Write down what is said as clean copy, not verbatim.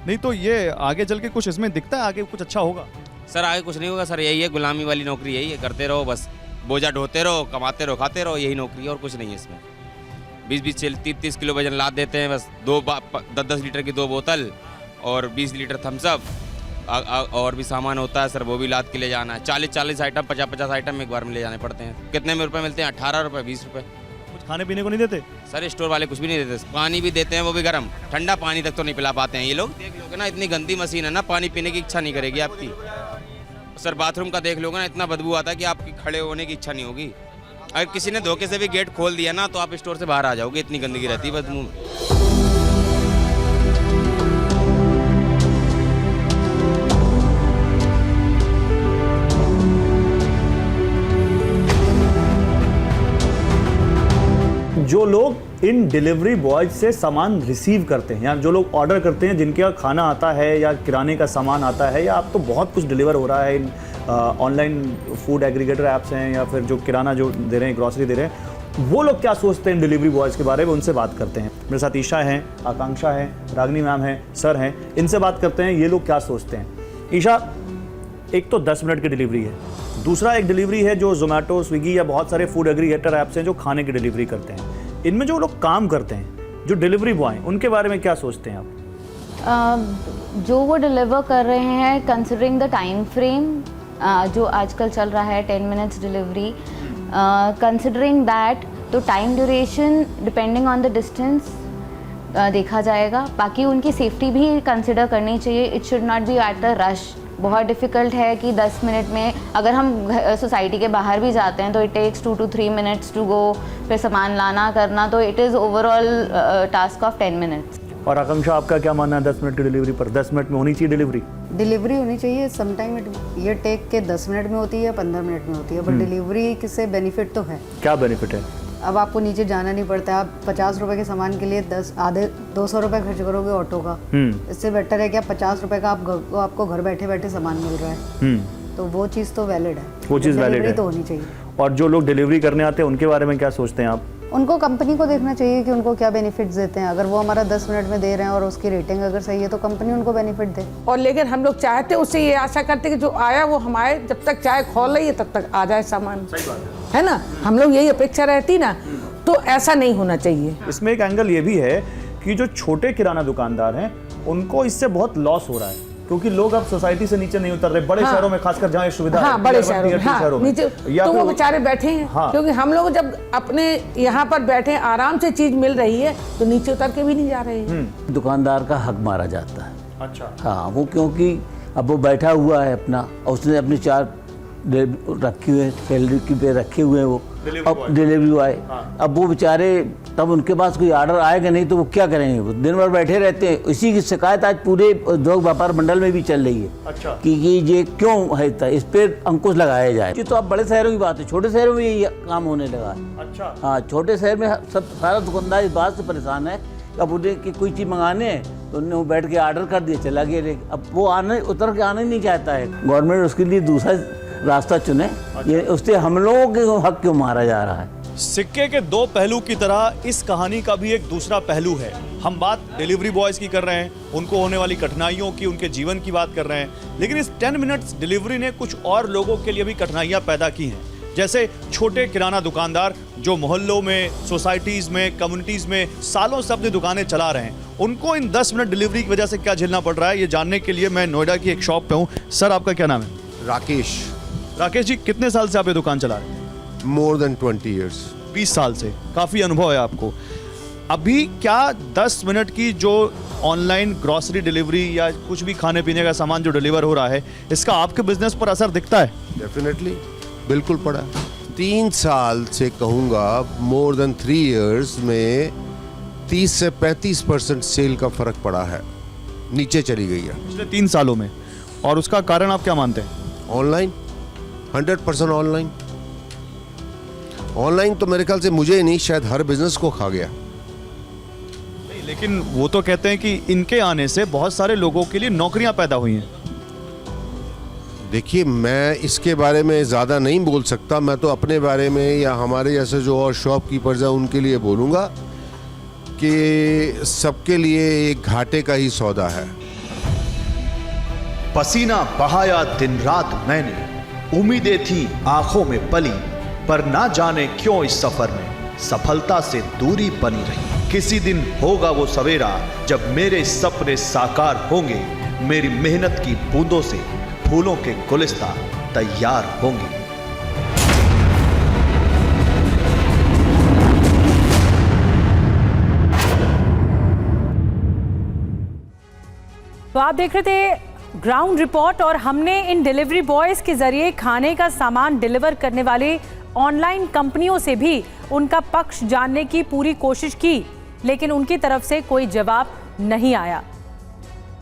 नहीं तो ये आगे चल के कुछ इसमें दिखता है, आगे कुछ अच्छा होगा? सर आगे कुछ नहीं होगा सर, यही है गुलामी वाली नौकरी, यही है, करते रहो बस, बोझा ढोते रहो, कमाते रहो, खाते रहो, यही नौकरी है और कुछ नहीं है इसमें। 20-20 30-30 किलो वजन लाद देते हैं बस, 10-10 लीटर की 2 बोतल और 20 लीटर थम्सअप, और भी सामान होता है सर, वो भी लाद के ले जाना है। 40-40 आइटम, 50-50 आइटम एक बार में ले जाने पड़ते हैं। कितने में रुपए मिलते हैं? 18 रुपए, 20 रुपए। कुछ खाने पीने को नहीं देते सर? स्टोर वाले कुछ भी नहीं देते, पानी भी देते हैं, वो भी गर्म, ठंडा पानी तक तो नहीं पिला पाते हैं ये लोग। देख लोगे ना, इतनी गंदी मशीन है ना, पानी पीने की इच्छा नहीं करेगी आपकी। सर बाथरूम का देख लोगे ना, इतना बदबू आता है कि आपकी खड़े होने की इच्छा नहीं होगी। अगर किसी ने धोखे से भी गेट खोल दिया ना तो आप स्टोर से बाहर आ जाओगे, इतनी गंदगी रहती है बदबू में। जो लोग इन डिलीवरी बॉयज से सामान रिसीव करते हैं या जो लोग ऑर्डर करते हैं, जिनके यहाँ खाना आता है या किराने का सामान आता है या अब तो बहुत कुछ डिलीवर हो रहा है इन ऑनलाइन फूड एग्रीगेटर ऐप्स हैं या फिर जो किराना जो दे रहे हैं, ग्रॉसरी दे रहे हैं, वो लोग क्या सोचते हैं डिलीवरी बॉयज़ के बारे में, उनसे बात करते हैं। मेरे साथ ईशा हैं, आकांक्षा है, रागनी मैम हैं, सर हैं, इनसे बात करते हैं ये लोग क्या सोचते हैं। ईशा, एक तो 10 मिनट की डिलीवरी है, दूसरा एक डिलीवरी है जो जोमेटो, स्विगी या बहुत सारे फूड एग्रीगेटर ऐप्स हैं जो खाने की डिलीवरी करते हैं। इनमें जो लोग काम करते हैं, जो डिलीवरी बॉय हैं, उनके बारे में क्या सोचते हैं आप? जो वो डिलीवर कर रहे हैं, कंसिडरिंग द टाइम फ्रेम जो आजकल चल रहा है 10 मिनट्स डिलीवरी, कंसिडरिंग दैट, तो time duration depending on the distance देखा जाएगा। बाकी उनकी सेफ्टी भी कंसिडर करनी चाहिए। It should not be at a rush. बहुत डिफ़िकल्ट है कि 10 मिनट में, अगर हम सोसाइटी के बाहर भी जाते हैं तो it takes 2 to 3 minutes to go, फिर सामान लाना करना, तो it is overall task of 10 minutes. और आकांक्षा, आपका क्या मानना है 10 मिनट की डिलीवरी पर? 10 मिनट में होनी चाहिए डिलीवरी होनी चाहिए। समटाइम ये टेक के 10 मिनट में होती है या 15 मिनट में होती है, बट डिलीवरी से बेनिफिट तो है। क्या बेनिफिट है? अब आपको नीचे जाना नहीं पड़ता है। आप 50 रुपए के सामान के लिए 200 रुपए खर्च करोगे ऑटो का। इससे बेटर है कि आप 50 रुपए का आपको घर बैठे बैठे सामान मिल रहा है, तो वो चीज़ तो वैलिड है, वो चीज़ वैलिड है, तो होनी चाहिए। और जो लोग डिलीवरी करने आते हैं उनके बारे में क्या सोचते हैं आप? उनको कंपनी को देखना चाहिए कि उनको क्या बेनिफिट्स देते हैं। अगर वो हमारा 10 मिनट में दे रहे हैं और उसकी रेटिंग अगर सही है तो कंपनी उनको बेनिफिट दे। और लेकिन हम लोग चाहते उससे ये आशा करते कि जो आया वो हमारे जब तक चाय खोल रही है तब तक आ जाए सामान। सही बात है ना, हम लोग यही अपेक्षा रहती ना, तो ऐसा नहीं होना चाहिए। इसमें एक एंगल ये भी है कि जो छोटे किराना दुकानदार हैं उनको इससे बहुत लॉस हो रहा है, क्योंकि लोग अब सोसाइटी से नीचे नहीं उतर रहे। बड़े शहरों में खासकर जहाँ सुविधा है, बड़े शहरों में नीचे तो वो बेचारे बैठे हैं। क्योंकि हम लोग जब अपने यहाँ पर बैठे आराम से चीज मिल रही है तो नीचे उतर के भी नहीं जा रहे हैं। दुकानदार का हक मारा जाता है। अच्छा। हाँ, वो क्योंकि अब वो बैठा हुआ है अपना, और उसने अपनी 4 रखी हुए सैलरी की पे रखे हुए हैं वो डिलीवरी बॉय। अब वो बेचारे, तब उनके पास कोई ऑर्डर आएगा नहीं तो वो क्या करेंगे? वो दिन भर बैठे रहते हैं। इसी की शिकायत आज पूरे उद्योग व्यापार मंडल में भी चल रही है। अच्छा। कि ये क्यों है, इस पर अंकुश लगाया जाए। ये तो अब बड़े शहरों की बात है, छोटे शहरों में ये काम होने लगा है। अच्छा। हाँ, छोटे शहर में सब सारा दुकानदार इस बात से परेशान है, अब उन्हें कि कोई चीज़ मंगाने है तो उन्हें वो बैठ के ऑर्डर कर दिया, चला गया। अब वो उतर के आना ही नहीं चाहता है। गवर्नमेंट उसके लिए दूसरा रास्ता चुने। ये उससे हम लोगों के हक क्यों मारा जा रहा है? सिक्के के 2 पहलू की तरह इस कहानी का भी एक दूसरा पहलू है। हम बात डिलीवरी बॉयज़ की कर रहे हैं, उनको होने वाली कठिनाइयों की, उनके जीवन की बात कर रहे हैं, लेकिन इस 10 मिनट्स डिलीवरी ने कुछ और लोगों के लिए भी कठिनाइयाँ पैदा की हैं। जैसे छोटे किराना दुकानदार जो मोहल्लों में, सोसाइटीज़ में, कम्युनिटीज़ में सालों से अपनी दुकानें चला रहे हैं, उनको इन 10 मिनट डिलीवरी की वजह से क्या झेलना पड़ रहा है, ये जानने के लिए मैं नोएडा की एक शॉप पे हूँ। सर, आपका क्या नाम है? राकेश। राकेश जी, कितने साल से आप ये दुकान चला रहे हैं? More than 20 years. 20 साल से, काफ़ी अनुभव है आपको। अभी क्या 10 मिनट की जो ऑनलाइन ग्रॉसरी डिलीवरी या कुछ भी खाने पीने का सामान जो डिलीवर हो रहा है, इसका आपके बिजनेस पर असर दिखता है? डेफिनेटली, बिल्कुल पड़ा। 3 साल से कहूँगा, मोर देन 3 ईयर्स में 30 से 35% सेल का फर्क पड़ा है, नीचे चली गई है पिछले 3 सालों में। और उसका कारण आप क्या मानते हैं? Online, 100% online. ऑनलाइन तो मेरे ख्याल से मुझे ही नहीं, शायद हर बिजनेस को खा गया। नहीं, लेकिन वो तो कहते हैं कि इनके आने से बहुत सारे लोगों के लिए नौकरियां पैदा हुई हैं। देखिए, मैं इसके बारे में ज़्यादा नहीं बोल सकता। मैं तो अपने बारे में या हमारे जैसे जो और शॉपकीपर्स हैं उनके लिए बोलूँगा कि सबके लिए एक घाटे का ही सौदा है। पसीना बहाया दिन रात मैंने, उम्मीदें थी आंखों में पली, पर ना जाने क्यों इस सफर में सफलता से दूरी बनी रही। किसी दिन होगा वो सवेरा जब मेरे सपने साकार होंगे, मेरी मेहनत की बूंदों से फूलों के गुलिस्तां तैयार होंगे। तो आप देख रहे थे ग्राउंड रिपोर्ट और हमने इन डिलीवरी बॉयज के जरिए खाने का सामान डिलीवर करने वाले ऑनलाइन कंपनियों से भी उनका पक्ष जानने की पूरी कोशिश की, लेकिन उनकी तरफ से कोई जवाब नहीं आया।